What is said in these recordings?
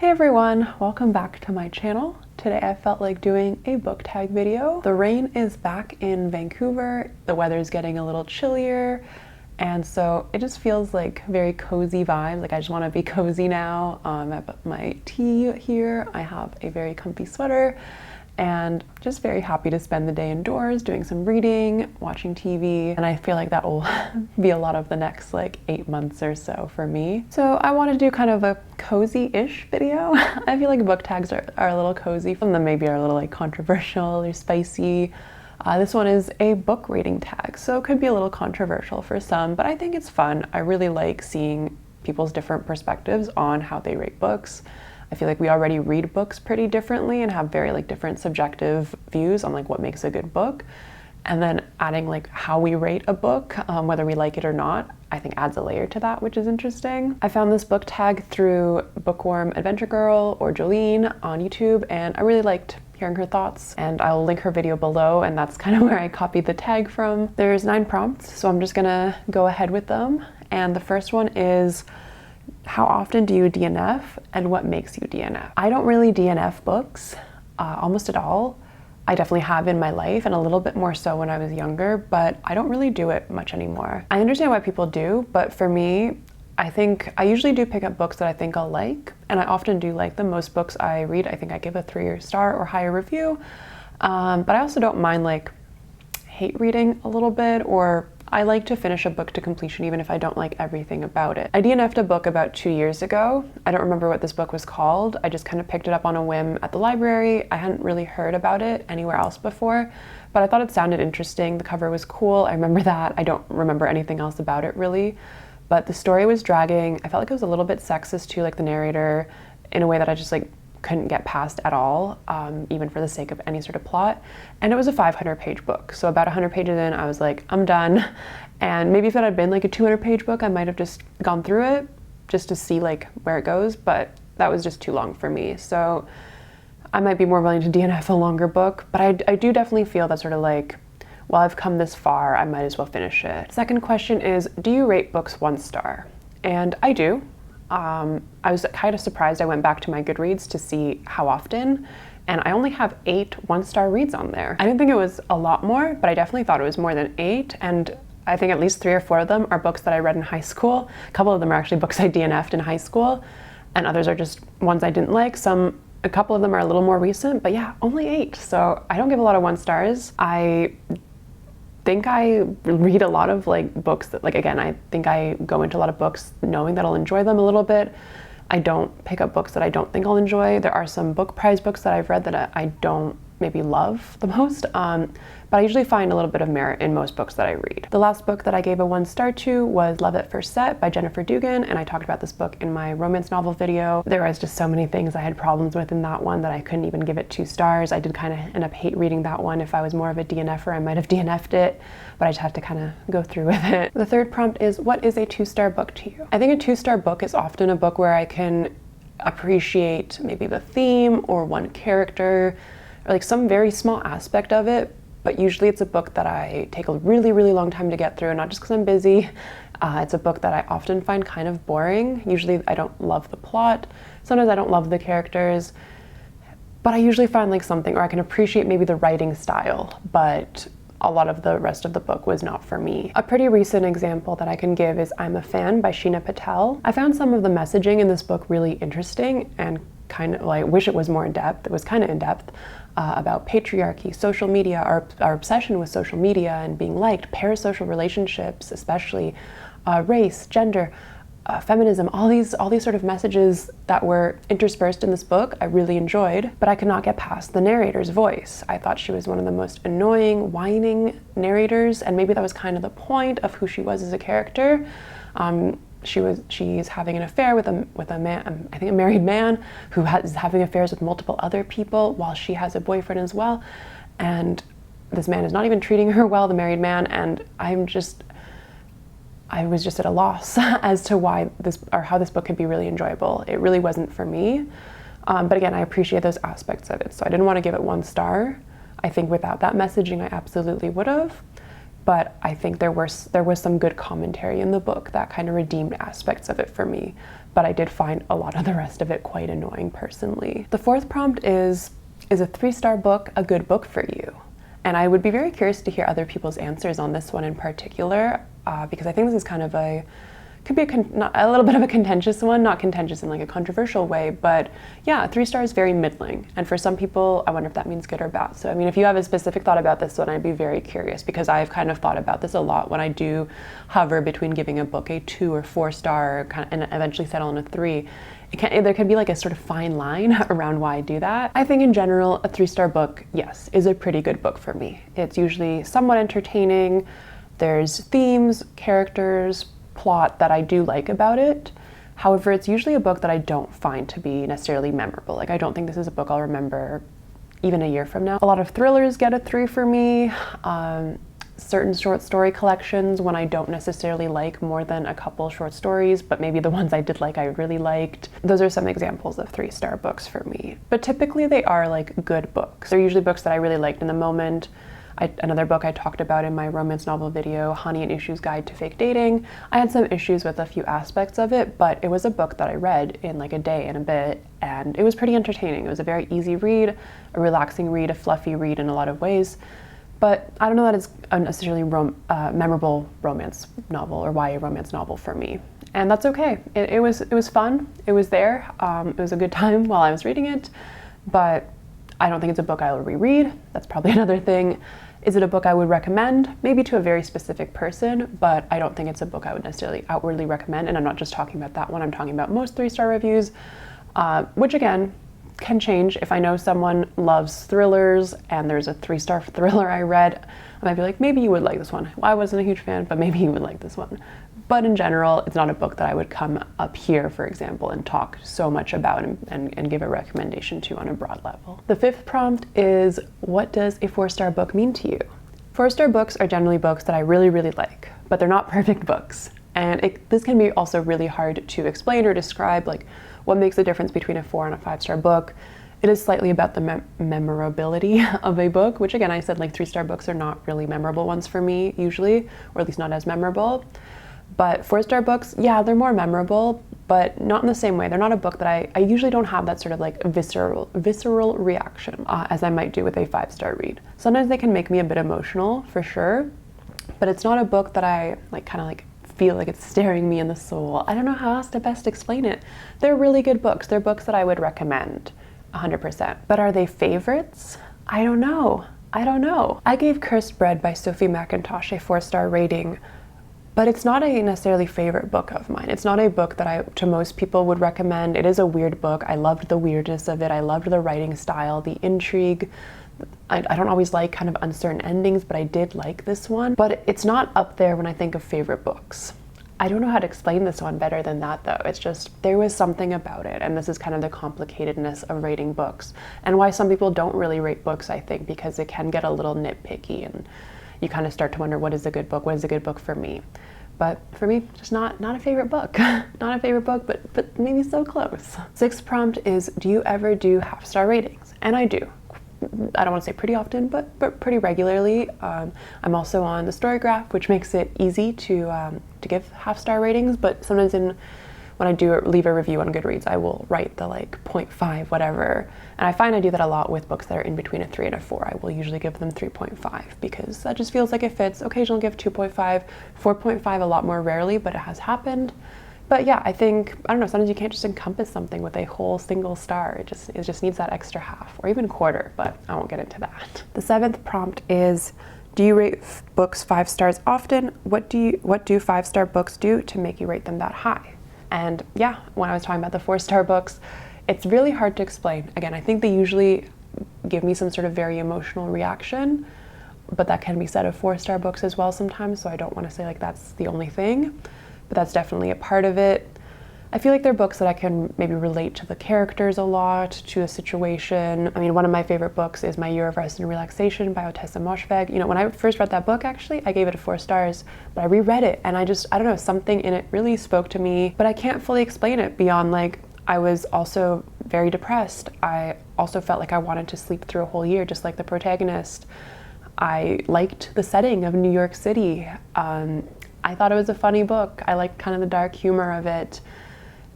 Hey everyone, welcome back to my channel. Today I felt like doing a book tag video. The rain is back in Vancouver, the weather's getting a little chillier, and so it just feels like very cozy vibes. Like I just want to be cozy now. I have my tea here, I have a very comfy sweater, and just very happy to spend the day indoors doing some reading, watching TV, and I feel like that will be a lot of the next like 8 months or so for me. So I want to do kind of a cozy-ish video. I feel like book tags are a little cozy, some of them maybe are a little like controversial or spicy. This one is a book rating tag, so it could be a little controversial for some, but I think it's fun. I really like seeing people's different perspectives on how they rate books. I feel like we already read books pretty differently and have very like different subjective views on like what makes a good book. And then adding like how we rate a book, whether we like it or not, I think adds a layer to that, which is interesting. I found this book tag through Bookworm Adventure Girl or Jolene on YouTube, and I really liked hearing her thoughts, and I'll link her video below, and that's kind of where I copied the tag from. There's 9 prompts, so I'm just gonna go ahead with them. And the first one is, how often do you DNF and what makes you DNF? I don't really DNF books almost at all. I definitely have in my life, and a little bit more so when I was younger, but I don't really do it much anymore. I understand why people do, but for me, I think I usually do pick up books that I think I'll like, and I often do like them. Most books I read, I think I give a 3-star or higher review, but I also don't mind like hate reading a little bit, or I like to finish a book to completion even if I don't like everything about it. I DNF'd a book about 2 years ago. I don't remember what this book was called. I just kind of picked it up on a whim at the library. I hadn't really heard about it anywhere else before, but I thought it sounded interesting. The cover was cool. I remember that. I don't remember anything else about it really, but the story was dragging. I felt like it was a little bit sexist too, like the narrator, in a way that I just like couldn't get past at all, even for the sake of any sort of plot. And it was a 500-page book. So about 100 pages in, I was like, I'm done. And maybe if it had been like a 200-page book, I might have just gone through it just to see like where it goes, but that was just too long for me. So I might be more willing to DNF a longer book, but I do definitely feel that sort of like, well, I've come this far, I might as well finish it. Second question is, do you rate books 1 star? And I do. I was kind of surprised. I went back to my Goodreads to see how often, and I only have 8 1-star reads on there. I didn't think it was a lot more, but I definitely thought it was more than 8, and I think at least 3 or 4 of them are books that I read in high school. A couple of them are actually books I DNF'd in high school, and others are just ones I didn't like. A couple of them are a little more recent, but yeah, only 8. So I don't give a lot of 1 stars. I think I read a lot of like books that, like, again, I think I go into a lot of books knowing that I'll enjoy them a little bit. I don't pick up books that I don't think I'll enjoy. There are some book prize books that I've read that I don't maybe love the most, but I usually find a little bit of merit in most books that I read. The last book that I gave a 1 star to was Love at First Set by Jennifer Dugan, and I talked about this book in my romance novel video. There was just so many things I had problems with in that one that I couldn't even give it 2 stars. I did kind of end up hate reading that one. If I was more of a DNFer, I might have DNF'd it, but I just have to kind of go through with it. The third prompt is, what is a 2-star book to you? I think a 2-star book is often a book where I can appreciate maybe the theme or one character, or like some very small aspect of it, but usually it's a book that I take a really, really long time to get through, not just because I'm busy. It's a book that I often find kind of boring. Usually I don't love the plot. Sometimes I don't love the characters, but I usually find like something, or I can appreciate maybe the writing style, but a lot of the rest of the book was not for me. A pretty recent example that I can give is I'm a Fan by Sheena Patel. I found some of the messaging in this book really interesting, and kind of like, I wish it was more in depth. It was kind of in depth about patriarchy, social media, our obsession with social media and being liked, parasocial relationships, especially race, gender, feminism, all these sort of messages that were interspersed in this book I really enjoyed, but I could not get past the narrator's voice. I thought she was one of the most annoying, whining narrators, and maybe that was kind of the point of who she was as a character. She's having an affair with a man, I think a married man, who is having affairs with multiple other people while she has a boyfriend as well, and this man is not even treating her well, the married man, and I was just at a loss as to why how this book could be really enjoyable. It really wasn't for me, but again, I appreciate those aspects of it, so I didn't want to give it 1 star. I think without that messaging, I absolutely would have. But I think there was some good commentary in the book that kind of redeemed aspects of it for me. but I did find a lot of the rest of it quite annoying personally. The fourth prompt is a 3-star book a good book for you? And I would be very curious to hear other people's answers on this one in particular, because I think this is kind of could be a little bit of a contentious one, not contentious in like a controversial way, but yeah, 3 stars is very middling. And for some people, I wonder if that means good or bad. So I mean, if you have a specific thought about this one, I'd be very curious, because I've kind of thought about this a lot when I do hover between giving a book a 2 or 4 star and eventually settle on a 3. There can be like a sort of fine line around why I do that. I think in general, a 3-star book, yes, is a pretty good book for me. It's usually somewhat entertaining. There's themes, characters, plot that I do like about it. However, it's usually a book that I don't find to be necessarily memorable. Like, I don't think this is a book I'll remember even a year from now. A lot of thrillers get a 3 for me. Certain short story collections, when I don't necessarily like more than a couple short stories, but maybe the ones I did like I really liked. Those are some examples of 3-star books for me. But typically they are like good books. They're usually books that I really liked in the moment. Another book I talked about in my romance novel video, Honey and Issue's Guide to Fake Dating. I had some issues with a few aspects of it, but it was a book that I read in like a day and a bit, and it was pretty entertaining. It was a very easy read, a relaxing read, a fluffy read in a lot of ways. But I don't know that it's a necessarily memorable romance novel or YA romance novel for me. And that's okay. It was fun. It was there. It was a good time while I was reading it, but I don't think it's a book I will reread. That's probably another thing. Is it a book I would recommend? Maybe to a very specific person, but I don't think it's a book I would necessarily outwardly recommend. And I'm not just talking about that one, I'm talking about most 3-star reviews, which again, can change. If I know someone loves thrillers and there's a 3-star thriller I read, I might be like, maybe you would like this one. Well, I wasn't a huge fan, but maybe you would like this one. But in general, it's not a book that I would come up here, for example, and talk so much about and give a recommendation to on a broad level. The 5th prompt is, what does a 4-star book mean to you? 4-star books are generally books that I really, really like, but they're not perfect books. And this can be also really hard to explain or describe, like what makes the difference between a 4 and a 5-star book. It is slightly about the memorability of a book, which again, I said like 3-star books are not really memorable ones for me usually, or at least not as memorable. But 4-star books, yeah, they're more memorable, but not in the same way. They're not a book that I usually don't have that sort of like visceral reaction as I might do with a 5-star read. Sometimes they can make me a bit emotional for sure, but it's not a book that I like kind of like feel like it's staring me in the soul. I don't know how else to best explain it. They're really good books. They're books that I would recommend 100%. But are they favorites? I don't know. I gave Cursed Bread by Sophie McIntosh a 4-star rating, but it's not a necessarily favorite book of mine. It's not a book that to most people would recommend. It is a weird book. I loved the weirdness of it. I loved the writing style, the intrigue. I don't always like kind of uncertain endings, but I did like this one. But it's not up there when I think of favorite books. I don't know how to explain this one better than that though. It's just, there was something about it, and this is kind of the complicatedness of rating books and why some people don't really rate books, I think, because it can get a little nitpicky and you kind of start to wonder, what is a good book? What is a good book for me? But for me, just not a favorite book. Not a favorite book, but maybe so close. 6th prompt is, do you ever do half-star ratings? And I do. I don't want to say pretty often, but pretty regularly. I'm also on the Storygraph, which makes it easy to give half-star ratings, but sometimes when I do leave a review on Goodreads, I will write the like 0.5 whatever. And I find I do that a lot with books that are in between a 3 and a 4. I will usually give them 3.5 because that just feels like it fits. Occasionally give 2.5, 4.5 a lot more rarely, but it has happened. But yeah, I think, I don't know, sometimes you can't just encompass something with a whole single star. It just needs that extra half or even quarter, but I won't get into that. The 7th prompt is, do you rate books 5 stars often? What do 5-star books do to make you rate them that high? And yeah, when I was talking about the 4-star books, it's really hard to explain. Again, I think they usually give me some sort of very emotional reaction, but that can be said of 4-star books as well sometimes, so I don't want to say like that's the only thing. But that's definitely a part of it. I feel like they're books that I can maybe relate to the characters a lot, to a situation. I mean, one of my favorite books is My Year of Rest and Relaxation by Otessa Moshfegh. You know, when I first read that book, actually, I gave it 4 stars, but I reread it and I don't know, something in it really spoke to me, but I can't fully explain it beyond like, I was also very depressed. I also felt like I wanted to sleep through a whole year, just like the protagonist. I liked the setting of New York City. I thought it was a funny book. I liked kind of the dark humor of it.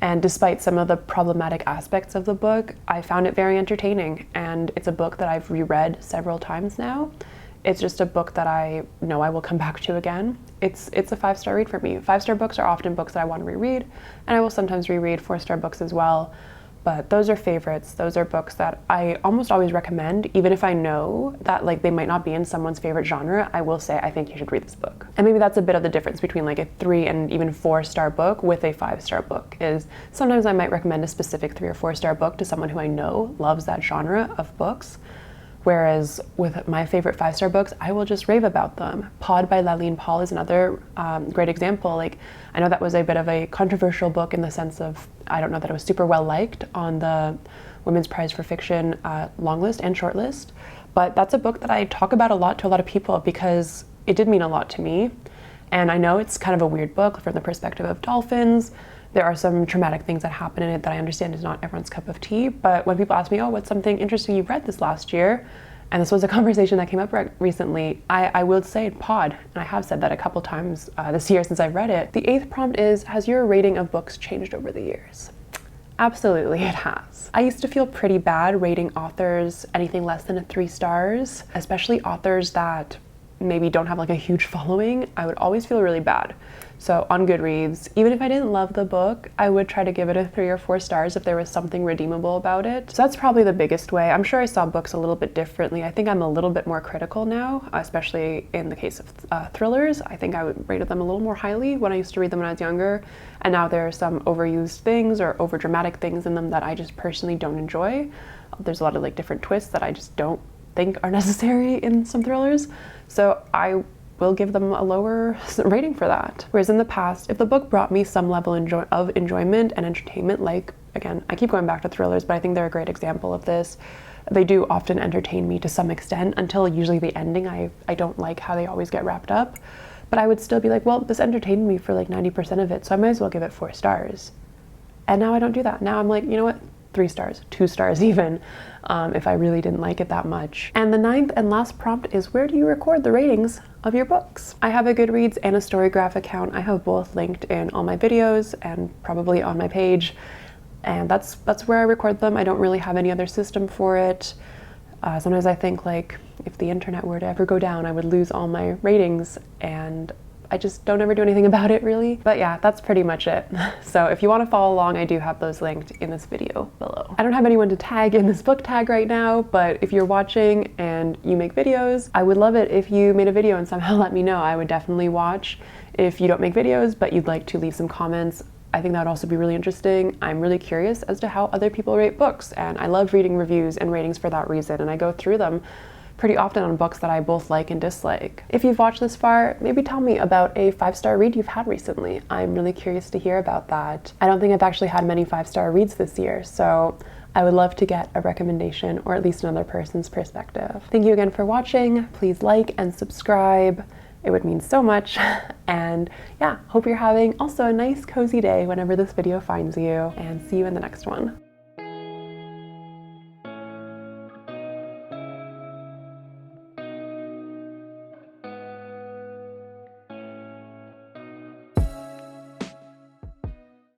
And despite some of the problematic aspects of the book, I found it very entertaining, and it's a book that I've reread several times now. It's just a book that I know I will come back to again. It's a 5-star read for me. 5-star books are often books that I want to reread, and I will sometimes reread 4-star books as well. But those are favorites. Those are books that I almost always recommend, even if I know that like they might not be in someone's favorite genre. I will say, I think you should read this book. And maybe that's a bit of the difference between like a 3 and even 4-star book with a 5-star book, is sometimes I might recommend a specific 3 or 4-star book to someone who I know loves that genre of books. Whereas with my favorite 5-star books, I will just rave about them. Pod by Laline Paul is another great example. Like, I know that was a bit of a controversial book in the sense of, I don't know that it was super well liked on the Women's Prize for Fiction long list and short list, but that's a book that I talk about a lot to a lot of people because it did mean a lot to me. And I know it's kind of a weird book from the perspective of dolphins. There are some traumatic things that happen in it that I understand is not everyone's cup of tea, but when people ask me, oh, what's something interesting you read this last year? And this was a conversation that came up recently, I will say Pod, and I have said that a couple times this year since I've read it. The 8th prompt is, has your rating of books changed over the years? Absolutely, it has. I used to feel pretty bad rating authors anything less than 3 stars, especially authors that maybe don't have like a huge following. I would always feel really bad. So on Goodreads, even if I didn't love the book, I would try to give it a 3 or 4 stars if there was something redeemable about it. So that's probably the biggest way. I'm sure I saw books a little bit differently. I think I'm a little bit more critical now, especially in the case of thrillers. I think I would rated them a little more highly when I used to read them when I was younger. And now there are some overused things or overdramatic things in them that I just personally don't enjoy. There's a lot of like different twists that I just don't think are necessary in some thrillers. So I will give them a lower rating for that. Whereas in the past, if the book brought me some level of enjoyment and entertainment, like, again, I keep going back to thrillers, but I think they're a great example of this. They do often entertain me to some extent until usually the ending. I don't like how they always get wrapped up, but I would still be like, well, this entertained me for like 90% of it, so I might as well give it 4 stars. And now I don't do that. Now I'm like, you know what? 3 stars, 2 stars even, if I really didn't like it that much. And the 9th and last prompt is, where do you record the ratings of your books? I have a Goodreads and a Storygraph account. I have both linked in all my videos and probably on my page. And that's where I record them. I don't really have any other system for it. Sometimes I think like if the internet were to ever go down, I would lose all my ratings, and I just don't ever do anything about it really. But yeah, that's pretty much it. So if you want to follow along, I do have those linked in this video below. I don't have anyone to tag in this book tag right now, but if you're watching and you make videos, I would love it if you made a video and somehow let me know. I would definitely watch. If you don't make videos, but you'd like to leave some comments, I think that would also be really interesting. I'm really curious as to how other people rate books, and I love reading reviews and ratings for that reason, and I go through them pretty often on books that I both like and dislike. If you've watched this far, maybe tell me about a 5-star read you've had recently. I'm really curious to hear about that. I don't think I've actually had many 5-star reads this year, so I would love to get a recommendation or at least another person's perspective. Thank you again for watching. Please like and subscribe. It would mean so much. And yeah, hope you're having also a nice cozy day whenever this video finds you, and see you in the next one.